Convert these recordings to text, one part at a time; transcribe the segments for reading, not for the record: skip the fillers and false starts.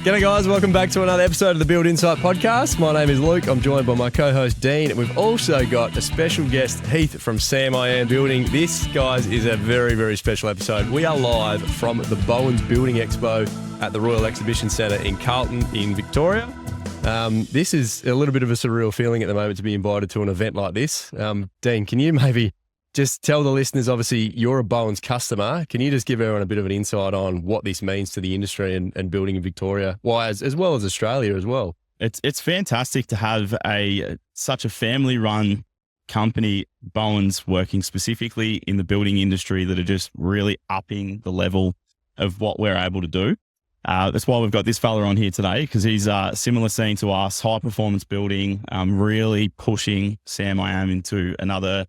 G'day guys, welcome back to another episode of the Build Insight podcast. My name is Luke, I'm joined by my co-host Dean, and we've also got a special guest, Heath from Sam I Am Building. This, guys, is a very, very special episode. We are live from the Bowens Building Expo at the Royal Exhibition Centre in Carlton in Victoria. This is a little bit of a surreal feeling at the moment to be invited to an event like this. Dean, can you maybe just tell the listeners, obviously, you're a Bowens customer. Can you just give everyone a bit of an insight on what this means to the industry and building in Victoria, as well as Australia as well? It's fantastic to have such a family-run company, Bowens, working specifically in the building industry that are just really upping the level of what we're able to do. That's why we've got this fella on here today, because he's similar scene to us, high-performance building, really pushing Sam I Am into another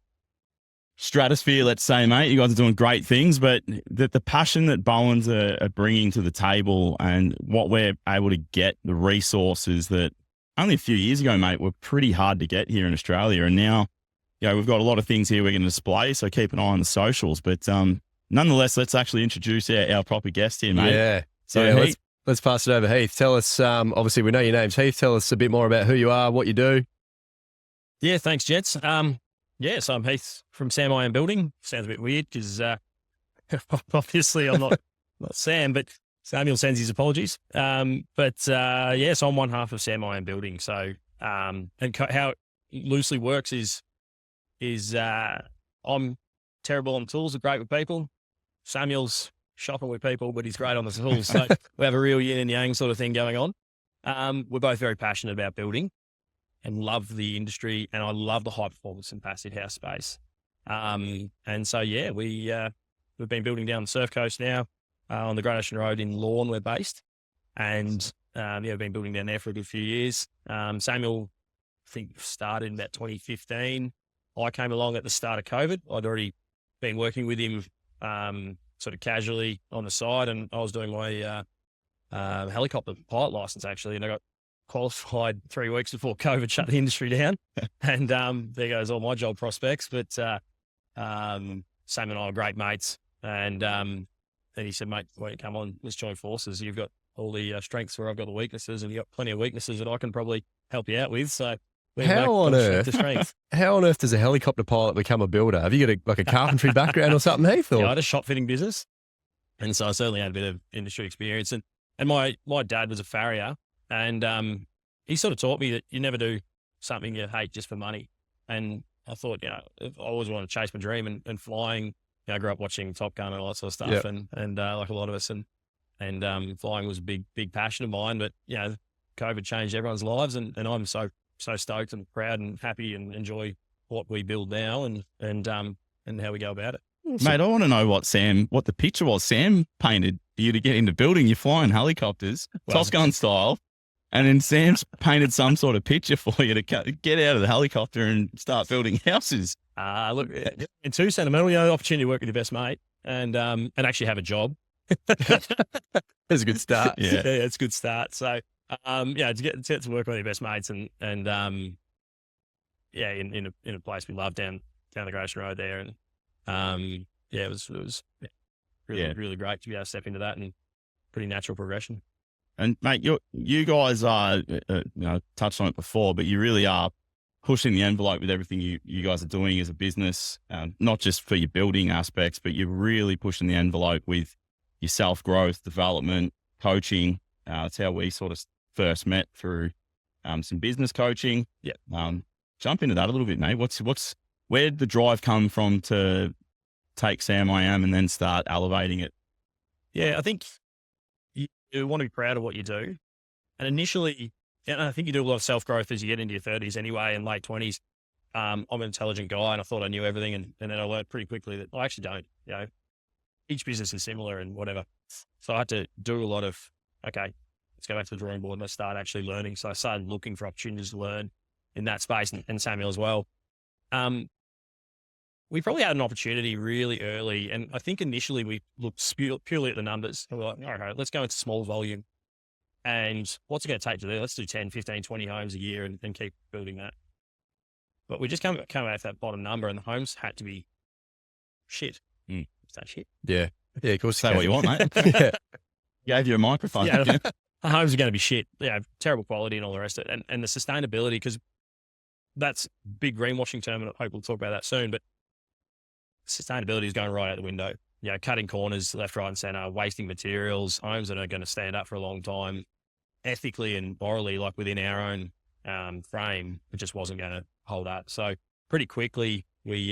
stratosphere, let's say, mate. You guys are doing great things, but the passion that Bowens are bringing to the table and what we're able to get, the resources that only a few years ago, mate, were pretty hard to get here in Australia. And now, we've got a lot of things here we're going to display, so keep an eye on the socials. But nonetheless, let's actually introduce our proper guest here, mate. Yeah. So Heath, let's pass it over, Heath. Tell us, obviously we know your name's Heath. Tell us a bit more about who you are, what you do. Yeah, thanks, gents. So I'm Heath from Sam I Am Building. Sounds a bit weird because obviously I'm not Sam, but Samuel sends his apologies. So I'm one half of Sam I Am Building. So how it loosely works is I'm terrible on tools, great with people. Samuel's shocking with people, but he's great on the tools. So we have a real yin and yang sort of thing going on. We're both very passionate about building and love the industry, and I love the high performance and passive house space. We've been building down the Surf Coast now, on the Great Ocean Road in Lorne, we're based. And we've been building down there for a good few years. Samuel, I think, started in about 2015. I came along at the start of COVID. I'd already been working with him sort of casually on the side, and I was doing my helicopter pilot license, actually, and I got qualified 3 weeks before COVID shut the industry down. And there goes all my job prospects. But Sam and I are great mates. And then he said, mate, why don't you come on, let's join forces. You've got all the strengths where I've got the weaknesses, and you've got plenty of weaknesses that I can probably help you out with. So how on earth does a helicopter pilot become a builder? Have you got a carpentry background or something, Heath? Yeah, I had a shop fitting business. And so I certainly had a bit of industry experience. And my dad was a farrier. And he sort of taught me that you never do something you hate just for money. And I thought, I always wanted to chase my dream and flying. I grew up watching Top Gun and all that sort of stuff, yep. and like a lot of us, and flying was a big passion of mine. But COVID changed everyone's lives, and I'm so stoked and proud and happy and enjoy what we build now and how we go about it. Mate, I want to know what the picture was Sam painted for you to get into building. You're flying helicopters, Top Gun style. And then Sam's painted some sort of picture for you to get out of the helicopter and start building houses. Look, it's too sentimental. Opportunity to work with your best mate and actually have a job. That's a good start. Yeah, it's a good start. So, to get to work with your best mates and in a place we love down the Great Ocean Road there, and it was really great to be able to step into that, and pretty natural progression. And mate, you guys are, touched on it before, but you really are pushing the envelope with everything you guys are doing as a business, not just for your building aspects, but you're really pushing the envelope with your self-growth, development, coaching. That's how we sort of first met, through some business coaching. Yeah. Jump into that a little bit, mate. Where'd the drive come from to take Sam I Am and then start elevating it? Yeah, I think you want to be proud of what you do. And initially, I think you do a lot of self-growth as you get into your 30s anyway, and late 20s. I'm an intelligent guy, and I thought I knew everything. And then I learned pretty quickly that I actually don't. Each business is similar and whatever. So I had to do a lot of, okay, let's go back to the drawing board and let's start actually learning. So I started looking for opportunities to learn in that space, and Samuel as well. We probably had an opportunity really early, and I think initially we looked purely at the numbers, and we're like, all right, let's go into small volume. And what's it going to take to do? Let's do 10, 15, 20 homes a year and keep building that. But we just came out that bottom number, and the homes had to be shit. Is that shit? Yeah. Yeah, of course. Say what you want, mate. Yeah. Gave you a microphone. Yeah, homes are going to be shit, terrible quality and all the rest of it. And the sustainability, because that's big greenwashing term, and I hope we'll talk about that soon, but sustainability is going right out the window. Cutting corners left, right and centre, wasting materials, homes that are going to stand up for a long time, ethically and morally, like within our own frame, it just wasn't going to hold up. So pretty quickly we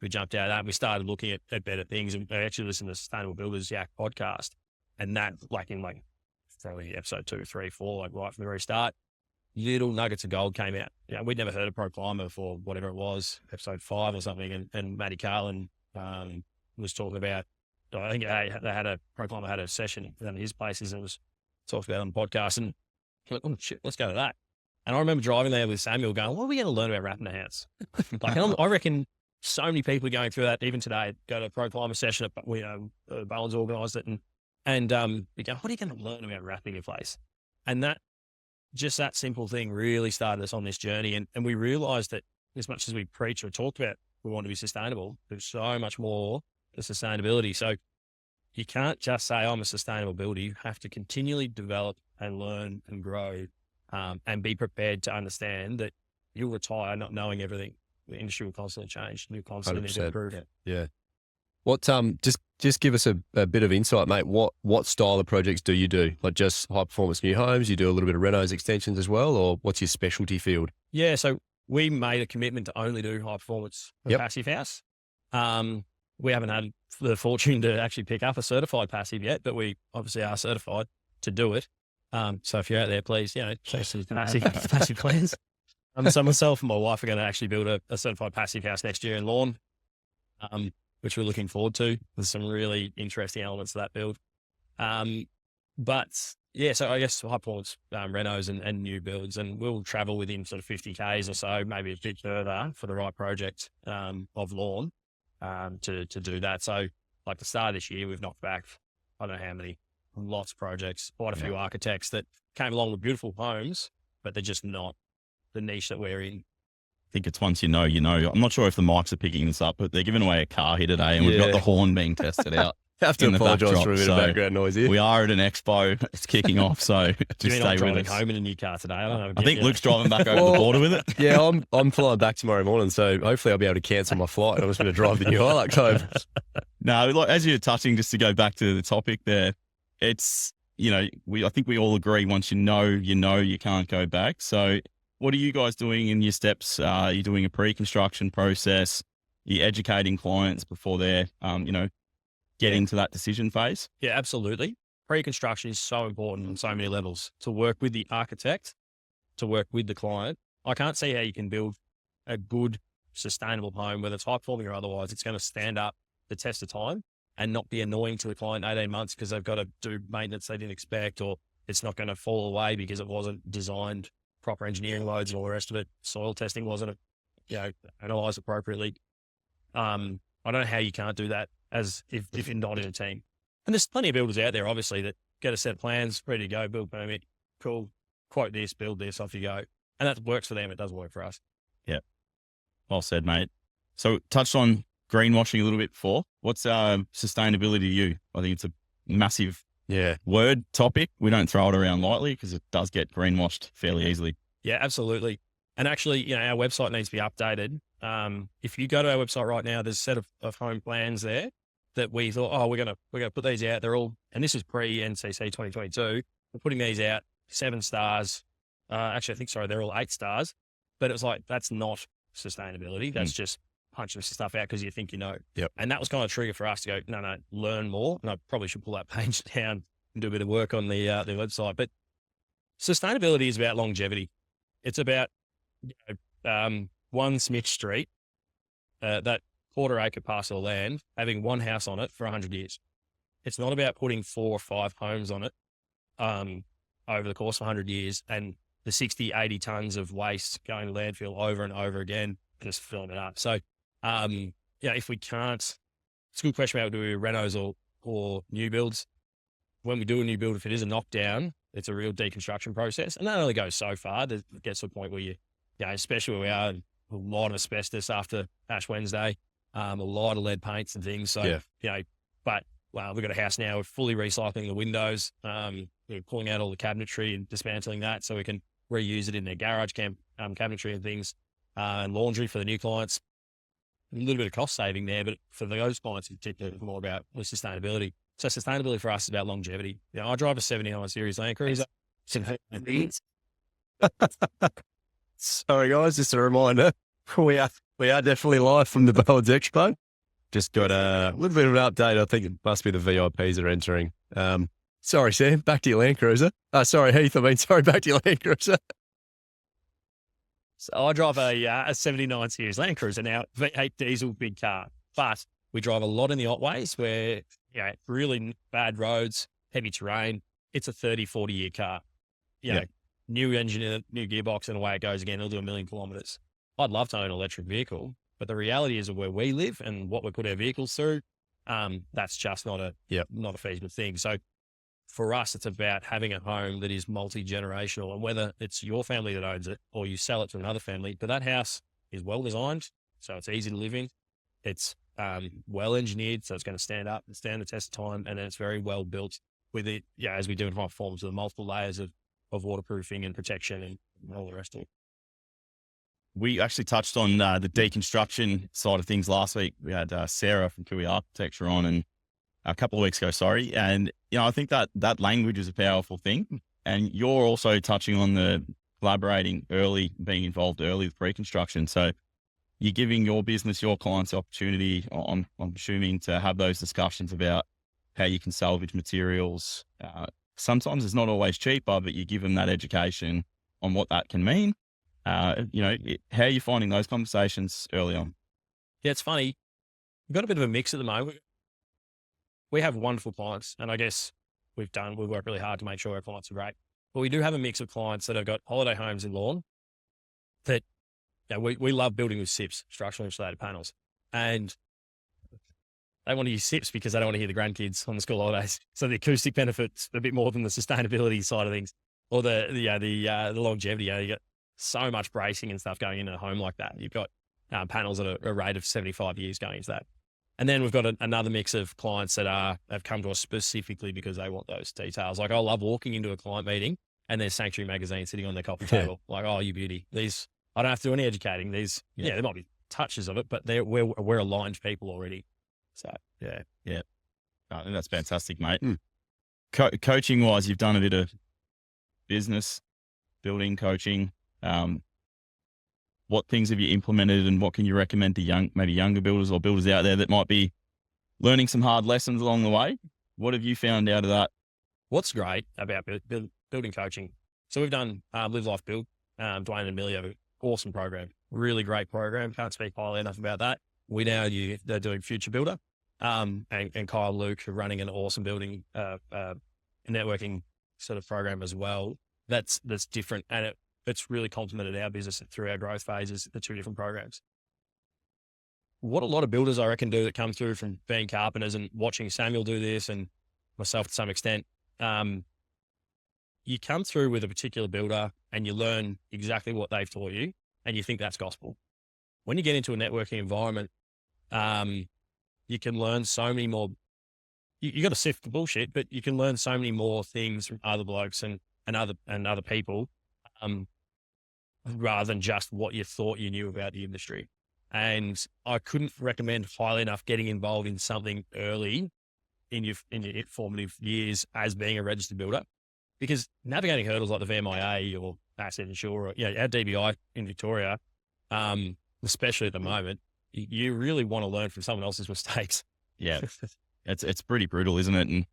jumped out of that and we started looking at better things. And I actually listened to Sustainable Builders Yak podcast, and that in probably episode 2, 3, 4, right from the very start, little nuggets of gold came out. We'd never heard of Pro Climber before, whatever it was, episode 5 or something. And Matty Carlin was talking about, I think Pro Climber had a session at his places and was talked about on the podcast, and he went, oh shit, let's go to that. And I remember driving there with Samuel going, what are we going to learn about wrapping a house? I reckon so many people are going through that even today. Go to a Pro Climber session at Bowens organised it, and you go, what are you going to learn about wrapping your place? And that simple thing really started us on this journey. And we realised that as much as we preach or talk about we want to be sustainable, there's so much more to sustainability. So you can't just say, I'm a sustainable builder. You have to continually develop and learn and grow, and be prepared to understand that you'll retire not knowing everything. The industry will constantly change. You constantly need to improve it. Yeah. What just give us a bit of insight, mate. What style of projects do you do? Like just high performance new homes? You do a little bit of renos, extensions as well, or what's your specialty field? Yeah, so we made a commitment to only do high performance passive house. We haven't had the fortune to actually pick up a certified passive yet, but we obviously are certified to do it. So if you're out there, please, check some passive plans. So myself and my wife are going to actually build a certified passive house next year in Lawn, which we're looking forward to. There's some really interesting elements to that build. But yeah, so I guess high performance renos and new builds, and we'll travel within sort of 50 Ks or so, maybe a bit further for the right project of Lawn to do that. So like the start of this year, we've knocked back, I don't know how many, lots of projects, quite a few architects that came along with beautiful homes, but they're just not the niche that we're in. I think it's once you know. I'm not sure if the mics are picking this up, but they're giving away a car here today, and we've got the horn being tested out. Have to apologise for a bit of background noise here. We are at an expo. It's kicking off, so just stay with us. Home in a new car today. I don't know. I think Luke's driving back over the border with it. Yeah, I'm flying back tomorrow morning, so hopefully I'll be able to cancel my flight. I'm just going to drive the new Hilux home. No, as you're touching, just to go back to the topic there, it's I think we all agree once you know, you can't go back. So what are you guys doing in your steps? Are you doing a pre-construction process? Are you educating clients before they're, getting to that decision phase? Yeah, absolutely. Pre-construction is so important on so many levels, to work with the architect, to work with the client. I can't see how you can build a good, sustainable home, whether it's high performing or otherwise. It's going to stand up the test of time and not be annoying to the client 18 months because they've got to do maintenance they didn't expect, or it's not going to fall away because it wasn't designed, proper engineering loads and all the rest of it. Soil testing wasn't, analysed appropriately. I don't know how you can't do that as if you're not in a team. And there's plenty of builders out there, obviously, that get a set of plans, ready to go, build permit, cool, quote this, build this, off you go. And that works for them. It doesn't work for us. Yeah. Well said, mate. So touched on greenwashing a little bit before. What's sustainability to you? I think it's a massive word topic. We don't throw it around lightly because it does get greenwashed fairly easily. Yeah, absolutely. And actually, our website needs to be updated. If you go to our website right now, there's a set of home plans there that we thought, we're gonna put these out. They're all, and this is pre-NCC 2022. We're putting these out 7 stars. Actually, they're all 8 stars. But it was like, that's not sustainability. That's just punching some stuff out because you think you know. Yep. And that was kind of a trigger for us to go, no, learn more. And I probably should pull that page down and do a bit of work on the website. But sustainability is about longevity. It's about 1 Smith Street, that quarter-acre parcel of land, having one house on it for 100 years. It's not about putting 4 or 5 homes on it over the course of 100 years and the 60, 80 tons of waste going to landfill over and over again, just filling it up. So, if we can't, it's a good question about do we renos or new builds. When we do a new build, if it is a knockdown, it's a real deconstruction process. And that only goes so far. It gets to a point where especially where we are, a lot of asbestos after Ash Wednesday, a lot of lead paints and things. So, but well, we've got a house now. We're fully recycling the windows. We're pulling out all the cabinetry and dismantling that so we can reuse it in their garage cabinetry and things, and laundry for the new clients. A little bit of cost saving there, but for those clients in particular, it's more about the sustainability. So sustainability for us is about longevity. I drive a 79 Series Land Cruiser. Sorry, guys, just a reminder, we are definitely live from the Bowens Expo. Just got a little bit of an update. I think it must be the VIPs are entering. Sorry, Sam, back to your Land Cruiser. Sorry, Heath, back to your Land Cruiser. So I drive a 79 Series Land Cruiser now, V8 diesel, big car, but we drive a lot in the Otways where, really bad roads, heavy terrain. It's a 30, 40-year car. New engine, new gearbox, and away it goes again. It'll do 1 million kilometres. I'd love to own an electric vehicle, but the reality is where we live and what we put our vehicles through, that's just not a feasible thing. So for us, it's about having a home that is multi-generational, and whether it's your family that owns it or you sell it to another family, but that house is well designed, so it's easy to live in. It's well engineered, so it's going to stand up and stand the test of time, and then it's very well built with it, as we do in high forms, with multiple layers of waterproofing and protection and all the rest of it. We actually touched on the deconstruction side of things last week. We had Sarah from Kui Architecture on, and a couple of weeks ago, sorry. And, I think that language is a powerful thing. And you're also touching on the collaborating early, being involved early with pre-construction. So you're giving your business, your clients the opportunity, I'm assuming, to have those discussions about how you can salvage materials. Sometimes it's not always cheaper, but you give them that education on what that can mean. How are you finding those conversations early on? Yeah, it's funny. We've got a bit of a mix at the moment. We have wonderful clients, and I guess we work really hard to make sure our clients are great. But we do have a mix of clients that have got holiday homes in Lawn that we love building with SIPs, structurally insulated panels. And they want to use SIPs because they don't want to hear the grandkids on the school holidays. So the acoustic benefits a bit more than the sustainability side of things, or the longevity. You got so much bracing and stuff going into a home like that. You've got panels at a rate of 75 years going into that. And then we've got another mix of clients that have come to us specifically because they want those details. Like, I love walking into a client meeting and there's Sanctuary magazine sitting on their coffee table. Like, oh, you beauty. These, I don't have to do any educating. These, there might be touches of it, but we're aligned people already. So, yeah. I think that's fantastic, mate. Coaching wise, you've done a bit of business building coaching. What things have you implemented, and what can you recommend to maybe younger builders or builders out there that might be learning some hard lessons along the way? What have you found out of that? What's great about building coaching? So we've done Live Life Build. Dwayne and Amelia, awesome program, really great program. Can't speak highly enough about that. We now they're doing Future Builder, and Kyle and Luke are running an awesome building networking sort of program as well. That's different, and it's really complemented our business through our growth phases, the two different programs. What a lot of builders, I reckon, do that come through from being carpenters and watching Samuel do this, and myself to some extent, you come through with a particular builder and you learn exactly what they've taught you, and you think that's gospel. When you get into a networking environment, you can learn so many more. You got to sift the bullshit, but you can learn so many more things from other blokes and other people, rather than just what you thought you knew about the industry. And I couldn't recommend highly enough getting involved in something early in your formative years as being a registered builder, because navigating hurdles like the VMIA or Asset Insurer, our DBI in Victoria, especially at the moment, you really want to learn from someone else's mistakes. Yeah, it's pretty brutal, isn't it? And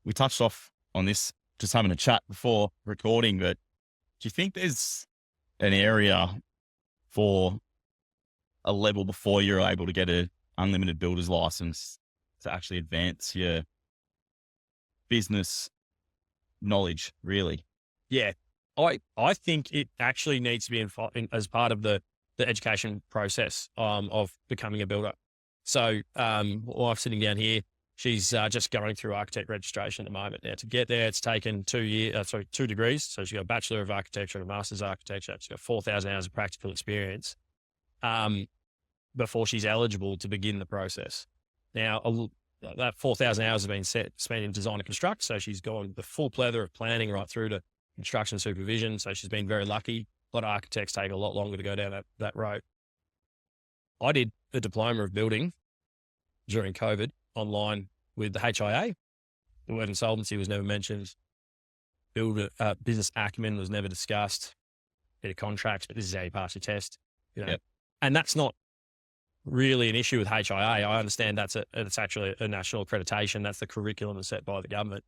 we touched off on this just having a chat before recording, but do you think there's an area for a level before you're able to get an unlimited builder's license to actually advance your business knowledge, really? Yeah. I think it actually needs to be as part of the education process of becoming a builder. So wife sitting down here, she's just going through architect registration at the moment. Now, to get there, it's taken 2 degrees. So she's got a Bachelor of Architecture and a Master's of Architecture. She's got 4,000 hours of practical experience before she's eligible to begin the process. Now, that 4,000 hours has been spent in design and construct. So she's gone the full plethora of planning right through to construction supervision. So she's been very lucky. A lot of architects take a lot longer to go down that road. I did a diploma of building during COVID online with the HIA. The word insolvency was never mentioned. Business acumen was never discussed. Bit of contracts, but this is how you pass your test. Yep. And that's not really an issue with HIA. I understand it's actually a national accreditation. That's the curriculum that's set by the government.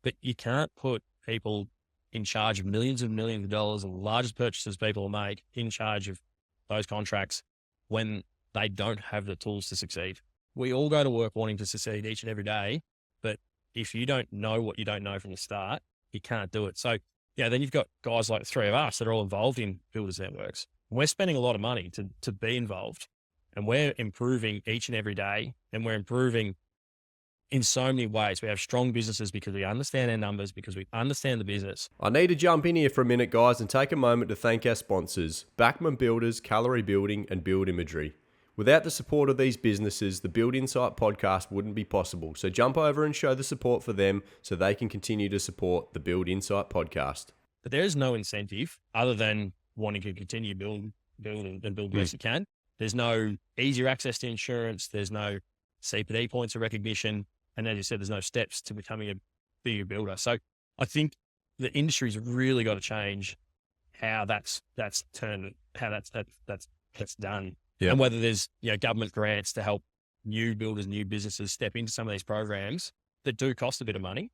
But you can't put people in charge of millions and millions of dollars and the largest purchases people will make in charge of those contracts when they don't have the tools to succeed. We all go to work wanting to succeed each and every day, but if you don't know what you don't know from the start, you can't do it. So, then you've got guys like the three of us that are all involved in builders networks. We're spending a lot of money to be involved, and we're improving each and every day, and we're improving in so many ways. We have strong businesses because we understand our numbers, because we understand the business. I need to jump in here for a minute, guys, and take a moment to thank our sponsors, Backman Builders, Calorie Building, and Build Imagery. Without the support of these businesses, the Build Insight podcast wouldn't be possible. So jump over and show the support for them so they can continue to support the Build Insight podcast. But there is no incentive other than wanting to continue build and build the best you can. There's no easier access to insurance. There's no CPD points of recognition. And as you said, there's no steps to becoming a bigger builder. So I think the industry's really got to change how that's done. Yep. And whether there's government grants to help new builders, new businesses step into some of these programs that do cost a bit of money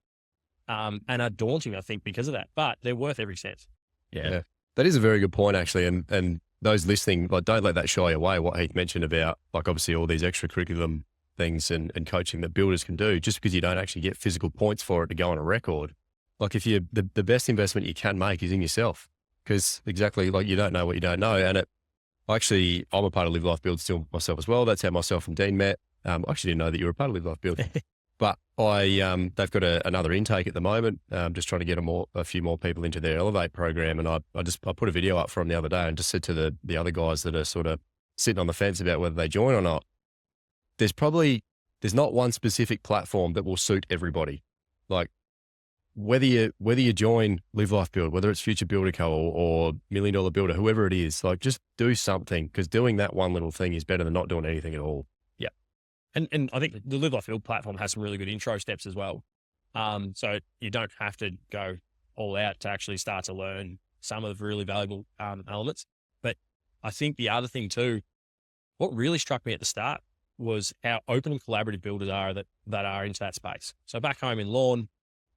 and are daunting, I think, because of that. But they're worth every cent. Yeah. That is a very good point, actually. And those listening, don't let that shy away, what Heath mentioned about, obviously all these extra curriculum things and coaching that builders can do, just because you don't actually get physical points for it to go on a record. If you the best investment you can make is in yourself, because exactly you don't know what you don't know. And I'm a part of Live Life Build still myself as well. That's how myself and Dean met. I actually didn't know that you were a part of Live Life Build, but they've got another intake at the moment. Just trying to get a few more people into their Elevate program. And I put a video up for them the other day and just said to the other guys that are sort of sitting on the fence about whether they join or not, there's not one specific platform that will suit everybody. Whether you join Live Life Build, whether it's Future Builder Co or $1 Million Builder, whoever it is, just do something, because doing that one little thing is better than not doing anything at all. Yeah. And I think the Live Life Build platform has some really good intro steps as well. So you don't have to go all out to actually start to learn some of the really valuable elements. But I think the other thing too, what really struck me at the start was how open and collaborative builders are that are into that space. So back home in Lawn,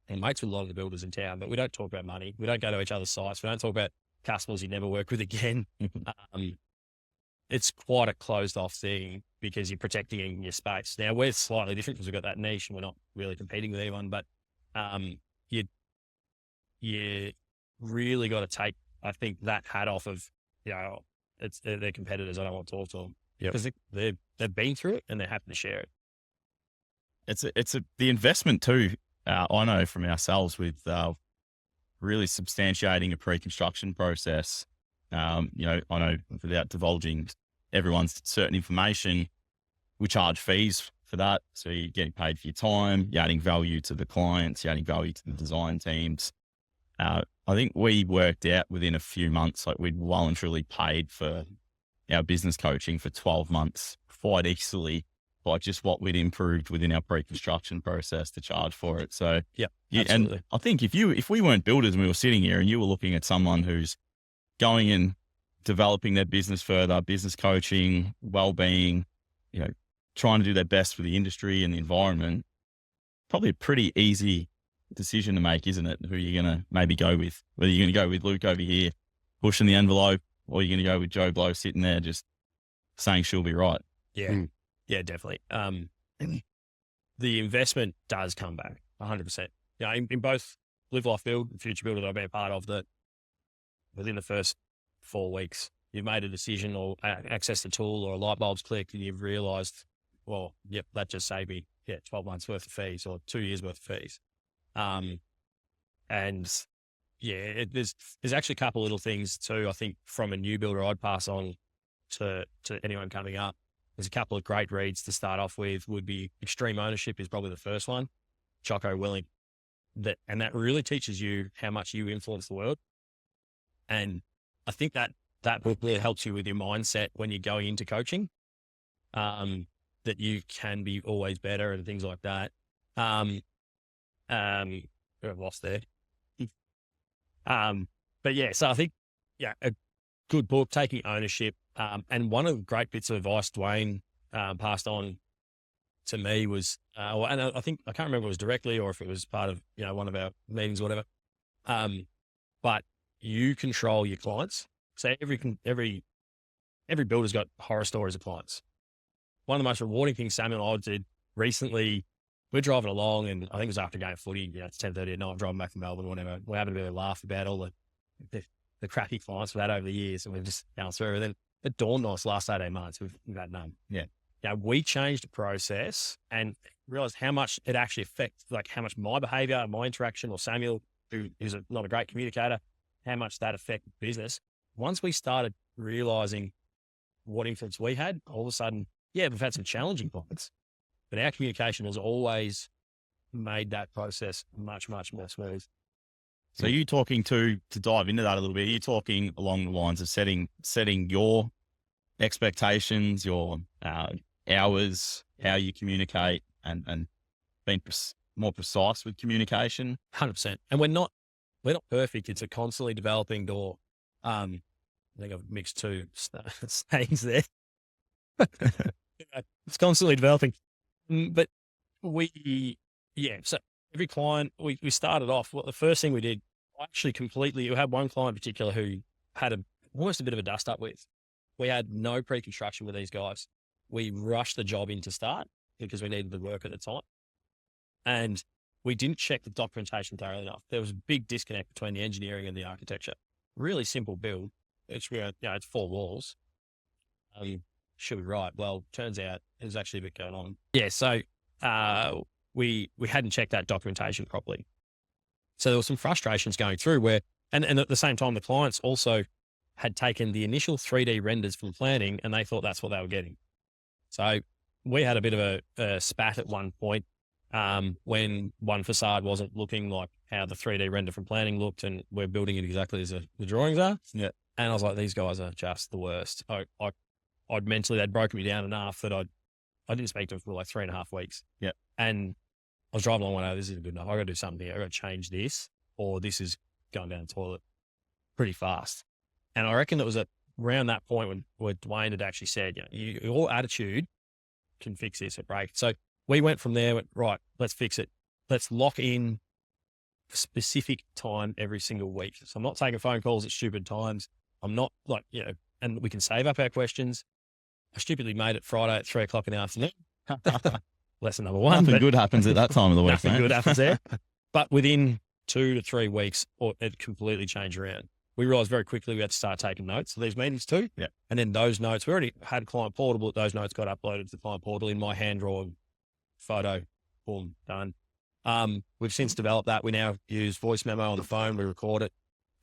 and mates with a lot of the builders in town, but we don't talk about money. We don't go to each other's sites. We don't talk about customers you never work with again. It's quite a closed off thing because you're protecting your space. Now we're slightly different because we've got that niche and we're not really competing with anyone, but you really got to take, I think, that hat off of, they're competitors. I don't want to talk to them because they've been through it and they're happy to share it. It's the investment too. I know from ourselves with really substantiating a pre-construction process. I know without divulging everyone's certain information, we charge fees for that. So you're getting paid for your time, you're adding value to the clients, you're adding value to the design teams. I think we worked out within a few months, we'd well and truly paid for our business coaching for 12 months quite easily, by just what we'd improved within our pre-construction process to charge for it. So absolutely. And I think if we weren't builders and we were sitting here and you were looking at someone who's going and developing their business further, business coaching, well-being, trying to do their best for the industry and the environment, probably a pretty easy decision to make, isn't it? Who you're going to maybe go with, whether you're going to go with Luke over here pushing the envelope, or you're going to go with Joe Blow sitting there just saying she'll be right. Yeah. Yeah, definitely. The investment does come back 100%. In both Live Life Build and Future Builder that I've been a part of, that within the first 4 weeks, you've made a decision or accessed the tool or a light bulb's clicked and you've realized, that just saved me 12 months worth of fees or 2 years worth of fees. There's actually a couple of little things too, I think, from a new builder I'd pass on to anyone coming up. there's a couple of great reads to start off with. Would be Extreme Ownership is probably the first one, Jocko Willing. That really teaches you how much you influence the world. And I think that book really helps you with your mindset when you're going into coaching, that you can be always better and things like that. I've lost there. But yeah, so I think, a good book, taking ownership. And one of the great bits of advice Dwayne passed on to me was, and I think, I can't remember if it was directly or if it was part of, one of our meetings or whatever. But you control your clients. So every builder's got horror stories of clients. One of the most rewarding things Samuel and I did recently, we're driving along, and I think it was after a game of footy, it's 10:30 at night, I'm driving back from Melbourne or whatever. We're having a bit of a laugh about all the crappy clients we've had over the years, and we've just gone through. And then it dawned on us last 18 months, we've had none. Yeah. We changed the process and realized how much it actually affects, like how much my behavior, my interaction, or Samuel, who is not a great communicator, how much that affected business. Once we started realizing what influence we had, all of a sudden, we've had some challenging clients, but our communication has always made that process much, much more smooth. So you talking to dive into that a little bit, you're talking along the lines of setting your expectations, your hours, how you communicate, and being more precise with communication. 100%. And we're not perfect. It's a constantly developing door. I think I've mixed two sayings there. It's constantly developing. But so every client, we started off, the first thing we did, we had one client in particular who had almost a bit of a dust up with. We had no pre-construction with these guys. We rushed the job in to start because we needed the work at the time. And we didn't check the documentation thoroughly enough. There was a big disconnect between the engineering and the architecture. Really simple build. It's, it's 4 walls. Should be right. Well, turns out there's actually a bit going on. Yeah. So, we hadn't checked that documentation properly. So there were some frustrations going through where, and at the same time, the clients also had taken the initial 3D renders from planning and they thought that's what they were getting. So we had a bit of a spat at one point, when one facade wasn't looking like how the 3D render from planning looked, and we're building it exactly as the drawings are. Yeah. And I was like, these guys are just the worst. I'd mentally, they'd broken me down enough that I didn't speak to them for like 3.5 weeks. Yeah. And I was driving along one, this isn't good enough. I got to do something here. I got to change this, or this is going down the toilet pretty fast. And I reckon it was around that point where Dwayne had actually said, your attitude can fix this at break. So we went from there, right, let's fix it. Let's lock in a specific time every single week. So I'm not taking phone calls at stupid times. I'm not and we can save up our questions. I stupidly made it Friday at 3:00 in the afternoon. Lesson number 1. Nothing good happens at that time of the week. Nothing good happens there. But within 2 to 3 weeks, it completely changed around. We realized very quickly we had to start taking notes of these meetings too. Yeah. And then those notes, we already had client portal, but those notes got uploaded to the client portal in my hand-drawn photo. Boom, done. We've since developed that. We now use voice memo on the phone. We record it,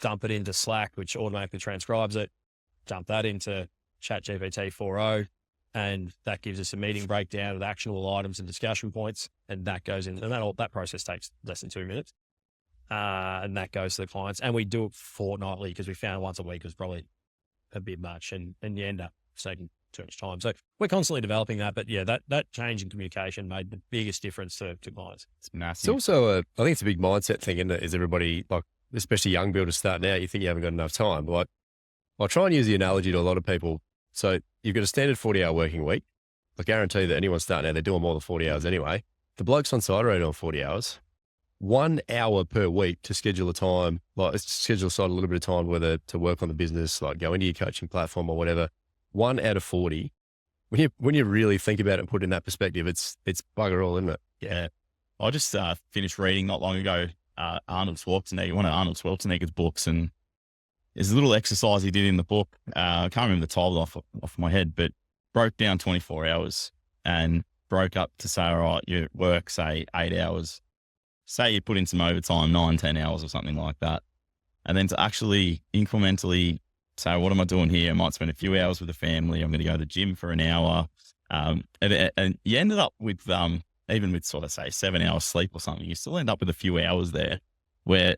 dump it into Slack, which automatically transcribes it, dump that into ChatGPT 4.0. And that gives us a meeting breakdown of actionable items and discussion points. And that goes in, and that process takes less than 2 minutes. And that goes to the clients. And we do it fortnightly because we found once a week was probably a bit much, and you end up taking too much time. So we're constantly developing that. But that change in communication made the biggest difference to clients. It's massive. It's also I think it's a big mindset thing, isn't it? Is everybody, like, especially young builders starting out, you think you haven't got enough time. But I'll try and use the analogy to a lot of people. So you've got a standard 40-hour working week. I guarantee that anyone starting out, they're doing more than 40 hours anyway. The blokes on site are only doing 40 hours. 1 hour per week to schedule a time, like schedule aside a little bit of time, whether to work on the business, like go into your coaching platform or whatever. 1 out of 40. When you really think about it and put it in that perspective, it's bugger all, isn't it? Yeah. I just finished reading not long ago, Arnold Schwarzenegger, one of Arnold Schwarzenegger's books, and there's a little exercise he did in the book. I can't remember the title off my head, but broke down 24 hours and broke up to say, all right, you work, say 8 hours. Say you put in some overtime, 9, 10 hours or something like that. And then to actually incrementally say, what am I doing here? I might spend a few hours with the family. I'm going to go to the gym for an hour. And you ended up with, even with sort of say 7 hours sleep or something, you still end up with a few hours there where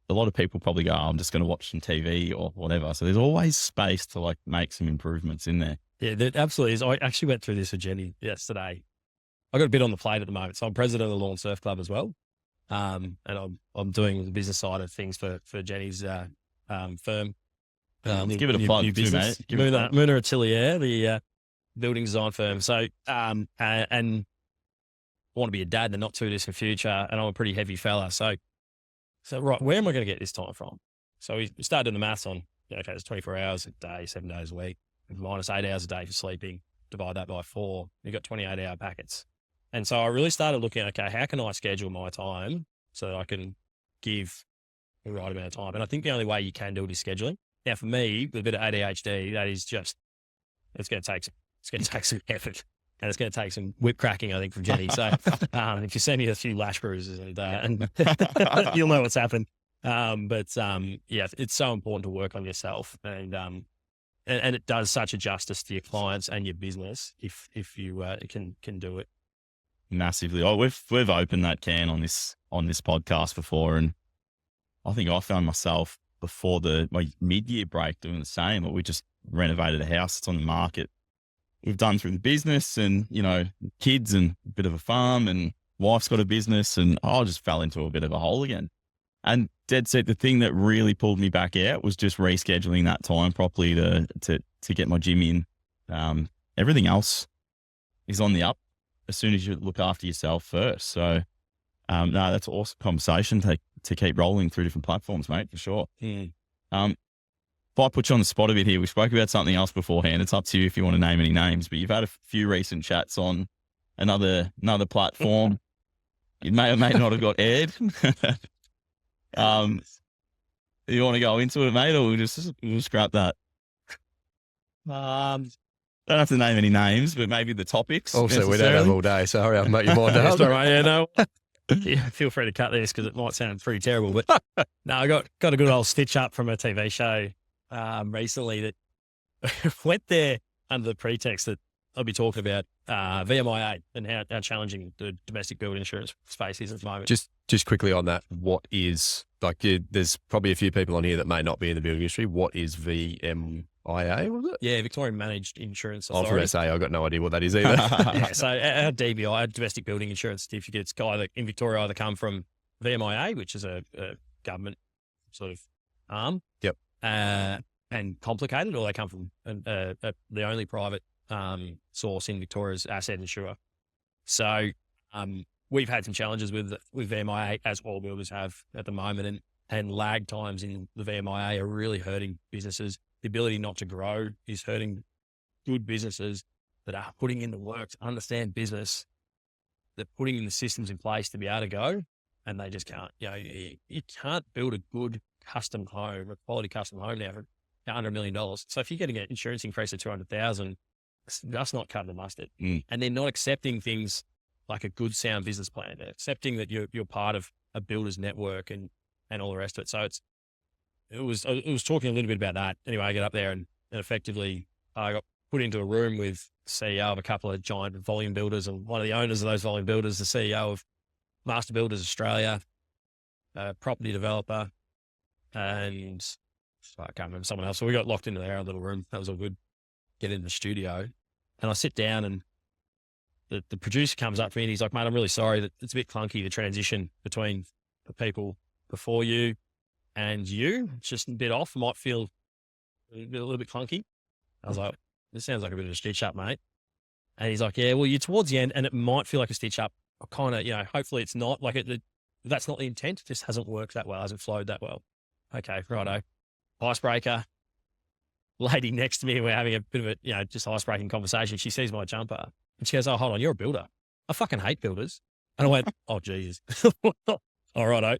a lot of people probably go, oh, I'm just going to watch some TV or whatever. So there's always space to like make some improvements in there. Yeah, there absolutely is. I actually went through this with Jenny yesterday. I got a bit on the plate at the moment. So I'm president of the Lawn Surf Club as well. And I'm doing the business side of things for Jenny's firm. Give it a plug too, mate. Muna Atelier, the building design firm. So, and I want to be a dad in the not too distant future, and I'm a pretty heavy fella. So right, where am I going to get this time from? So we started doing the maths on, okay, it's 24 hours a day, 7 days a week, minus 8 hours a day for sleeping, divide that by 4, you've got 28-hour packets. And so I really started looking, okay, how can I schedule my time so that I can give the right amount of time? And I think the only way you can do it is scheduling. Now, for me, with a bit of ADHD, that is just, it's going to take some effort, and it's going to take some whip cracking, I think, from Jenny. So if you send me a few lash bruises and you'll know what's happened. Yeah, it's so important to work on yourself, and it does such a justice to your clients and your business if you can do it. Massively. Oh, we've opened that can on this podcast before, and I think I found myself before my mid-year break doing the same. We just renovated a house. It's on the market. We've done through the business and, kids and a bit of a farm, and wife's got a business, and I just fell into a bit of a hole again. And dead set, the thing that really pulled me back out was just rescheduling that time properly to get my gym in. Everything else is on the up as soon as you look after yourself first. So, no, that's an awesome conversation to keep rolling through different platforms, mate, for sure. Mm. If I put you on the spot a bit here, we spoke about something else beforehand. It's up to you if you want to name any names, but you've had a few recent chats on another platform. You may or may not have got aired. You want to go into it, mate, or we'll scrap that? Don't have to name any names, but maybe the topics. Also, we don't have all day, so hurry up and make your mind up. That's all right. Yeah, no. Yeah, feel free to cut this because it might sound pretty terrible. But no, I got a good old stitch up from a TV show recently that went there under the pretext that I'll be talking about VMIA and how challenging the domestic building insurance space is at the moment. Just quickly on that, what is, there's probably a few people on here that may not be in the building industry. What is VMIA, was it? Yeah, Victorian Managed Insurance I was Authority. going to say, I've got no idea what that is either. Yeah, so our DBI, our domestic building insurance certificates, in Victoria either come from VMIA, which is a government sort of arm. Yep. And complicated, or they come from the only private source in Victoria's asset insurer. So we've had some challenges with VMIA, as all builders have at the moment, and lag times in the VMIA are really hurting businesses. The ability not to grow is hurting good businesses that are putting in the work to understand business. They're putting in the systems in place to be able to go, and they just can't. You can't build a good custom home, a quality custom home now for $100 million. So if you're getting an insurance increase of $200,000, that's not cutting the mustard. Mm. And they're not accepting things like a good, sound business plan. They're accepting that you're part of a builder's network and all the rest of it. So it was talking a little bit about that. Anyway, I get up there and effectively I got put into a room with the CEO of a couple of giant volume builders, and one of the owners of those volume builders, the CEO of Master Builders Australia, a property developer, and I can't remember someone else. So we got locked into our little room. That was all good. Get in the studio, and I sit down, and the producer comes up to me and he's like, "Mate, I'm really sorry that it's a bit clunky, the transition between the people before you and you. It's just a bit off. It might feel a little bit clunky." I was like, "This sounds like a bit of a stitch up, mate." And he's like, "Yeah, well, you're towards the end and it might feel like a stitch up. I kind of, hopefully it's not like that's not the intent. It just hasn't worked that well, hasn't flowed that well." Okay, righto. Icebreaker. Lady next to me, we're having a bit of a, just icebreaking conversation. She sees my jumper and she goes, "Oh, hold on, you're a builder. I fucking hate builders." And I went, "Oh, geez." All righto.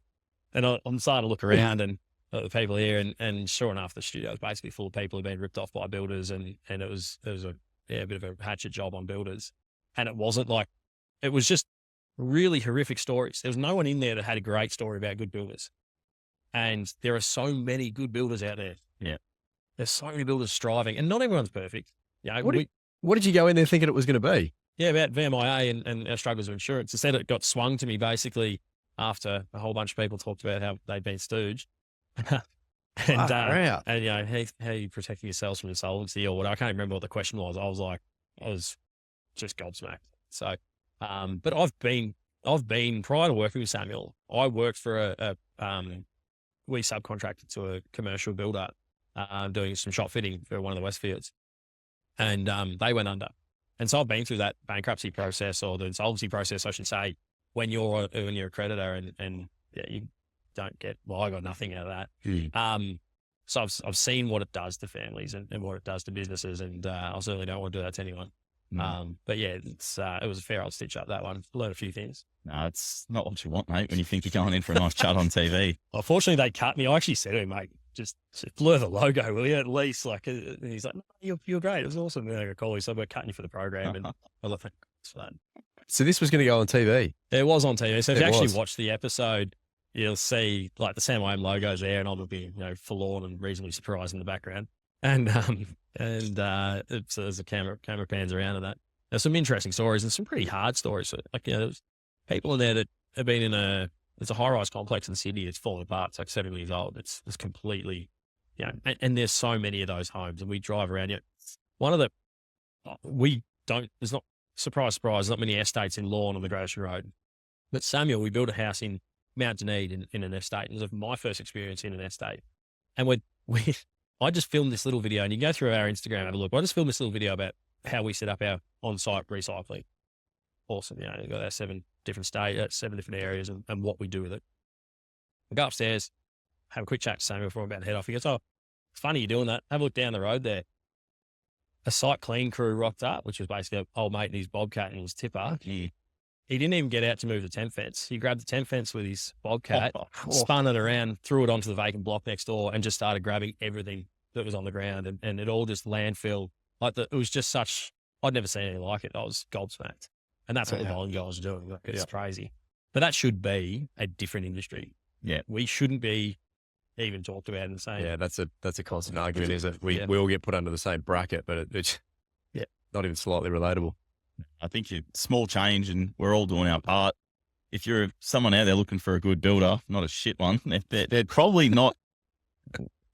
And I'm starting to look around and the people here, and sure enough, the studio was basically full of people who've been ripped off by builders, and it was a bit of a hatchet job on builders. And it wasn't like, it was just really horrific stories. There was no one in there that had a great story about good builders. And there are so many good builders out there. Yeah. There's so many builders striving, and not everyone's perfect. What What did you go in there thinking it was going to be? Yeah, about VMIA and our struggles with insurance. Instead, it got swung to me basically after a whole bunch of people talked about how they'd been stooged. And how you protecting yourselves from insolvency or what? I can't remember what the question was. I was just gobsmacked. So, but I've been prior to working with Samuel, I worked for we subcontracted to a commercial builder, doing some shop fitting for one of the Westfields, and they went under. And so I've been through that bankruptcy process or the insolvency process, I should say, when you're a creditor and you don't get, I got nothing out of that. So I've seen what it does to families and what it does to businesses, and I certainly don't want to do that to anyone. But yeah, it was a fair old stitch up, that one. Learned a few things. No, it's not what you want, mate, when you think you're going in for a nice chat on TV. Well, fortunately, they cut me. I actually said to him, mate, just blur the logo, will you, at least? Like, and he's like, no, you're great. It was awesome. And I got call you, so we're cutting you for the program. And I love thanks for that. So this was going to go on TV? It was on TV. So if you actually watch the episode, you'll see like the Sam I Am logo's there, and I'll be, forlorn and reasonably surprised in the background. And so there's a camera pans around to that. There's some interesting stories and some pretty hard stories. Like, there's people in there that have been in it's a high-rise complex in Sydney. It's falling apart. It's like 7 years old. It's completely, and there's so many of those homes, and we drive around. There's not, surprise, not many estates in Lorne on the Great Ocean Road. But Samuel, we built a house in Mount Dunedin in an estate. It was my first experience in an estate. And I just filmed this little video, and you can go through our Instagram, have a look. I just filmed this little video about how we set up our on-site recycling. Awesome. We've got our 7 different areas and what we do with it. I go upstairs, have a quick chat to Samuel before I'm about to head off. He goes, "Oh, it's funny you're doing that. Have a look down the road there." A site clean crew rocked up, which was basically an old mate and his bobcat and his tipper. He didn't even get out to move the tent fence. He grabbed the tent fence with his bobcat, spun it around, threw it onto the vacant block next door, and just started grabbing everything that was on the ground. And it all just landfill. It was just I'd never seen anything like it. I was gobsmacked. And that's what the volume guys are doing. It's crazy. But that should be a different industry. Yeah. We shouldn't be even talked about in the same. Yeah, that's a constant argument, is it? We all get put under the same bracket, but it's not even slightly relatable. I think small change, and we're all doing our part. If you're someone out there looking for a good builder, not a shit one, they're probably not,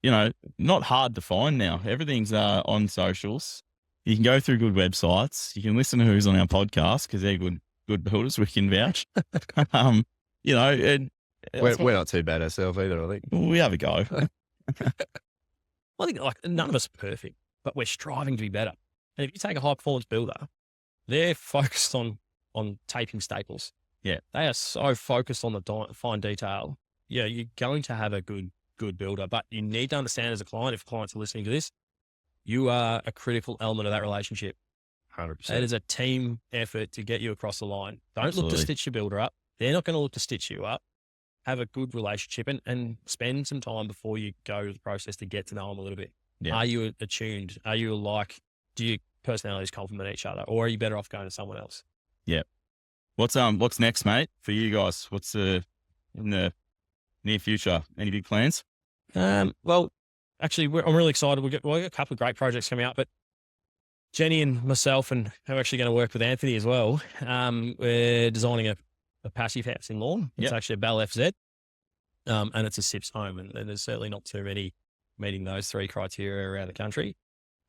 not hard to find now. Everything's on socials. You can go through good websites. You can listen to who's on our podcast because they're good builders. We can vouch. We're not too bad ourselves either, I think. We have a go. I think none of us are perfect, but we're striving to be better. And if you take a high performance builder, they're focused on taping staples. Yeah. They are so focused on the fine detail. Yeah, you're going to have a good builder, but you need to understand as a client, if clients are listening to this, you are a critical element of that relationship. 100%. It is a team effort to get you across the line. Don't Absolutely. look to stitch your builder up. They're not going to look to stitch you up. Have a good relationship and spend some time before you go to the process to get to know them a little bit. Yeah. Are you attuned? Are you do your personalities complement each other, or are you better off going to someone else? Yeah. What's next, mate, for you guys? What's in the near future? Any big plans? Well, actually, I'm really excited. We've got a couple of great projects coming out, but Jenny and myself and are actually going to work with Anthony as well. We're designing a passive house in Lorne. It's actually a Bell FZ, and it's a SIPS home, and there's certainly not too many meeting those 3 criteria around the country.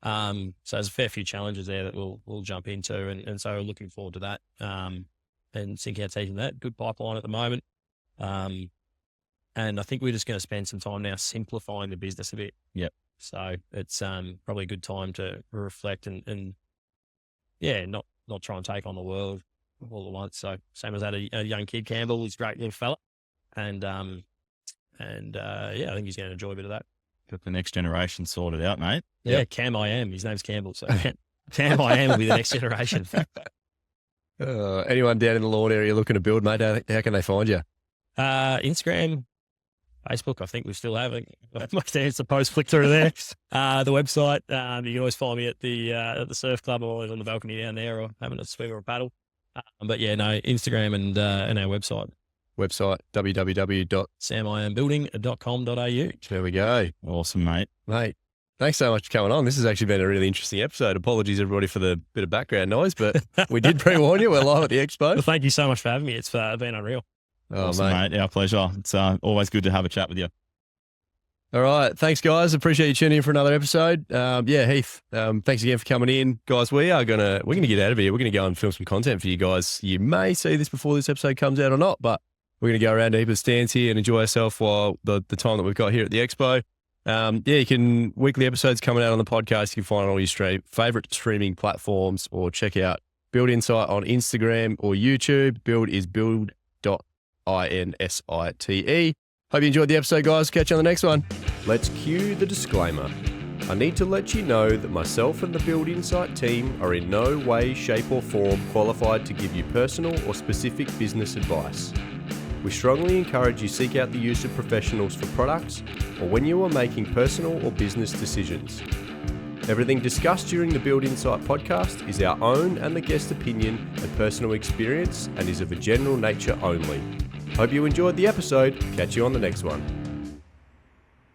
So there's a fair few challenges there that we'll jump into, and so we're looking forward to that, and sink our teeth in that. Good pipeline at the moment. And I think we're just going to spend some time now simplifying the business a bit. Yep. So it's probably a good time to reflect and not try and take on the world all at once. So same as that, a young kid, Campbell, he's a great little fella. And I think he's going to enjoy a bit of that. Got the next generation sorted out, mate. Yeah, Cam I Am. His name's Campbell. So Cam I Am will be the next generation. Anyone down in the Lorne area looking to build, mate, how can they find you? Instagram, Facebook, I think we still have it. It's a post flick through there. The website, you can always find me at the surf club, or always on the balcony down there, or having a swim or a paddle. But yeah, no, Instagram and our website. Website, www.samiambuilding.com.au. There we go. Awesome, mate. Mate, Thanks so much for coming on. This has actually been a really interesting episode. Apologies, everybody, for the bit of background noise, but we did pre-warn you. We're live at the expo. Well, thank you so much for having me. It's been unreal. Oh, Awesome, mate. Our pleasure. It's always good to have a chat with you. All right. Thanks, guys. Appreciate you tuning in for another episode. Heath, thanks again for coming in. Guys, we're gonna get out of here. We're going to go and film some content for you guys. You may see this before this episode comes out or not, but we're going to go around to a heap of stands here and enjoy ourselves while the time that we've got here at the expo. You can, weekly episodes coming out on the podcast. You can find on all your favorite streaming platforms, or check out Build Insight on Instagram or YouTube. Build is build.insite. Hope you enjoyed the episode, guys. Catch you on the next one. Let's cue the disclaimer. I need to let you know that myself and the Build Insight team are in no way, shape or form qualified to give you personal or specific business advice. We strongly encourage you seek out the use of professionals for products or when you are making personal or business decisions. Everything discussed during the Build Insight podcast is our own and the guest opinion and personal experience and is of a general nature only. Hope you enjoyed the episode. Catch you on the next one.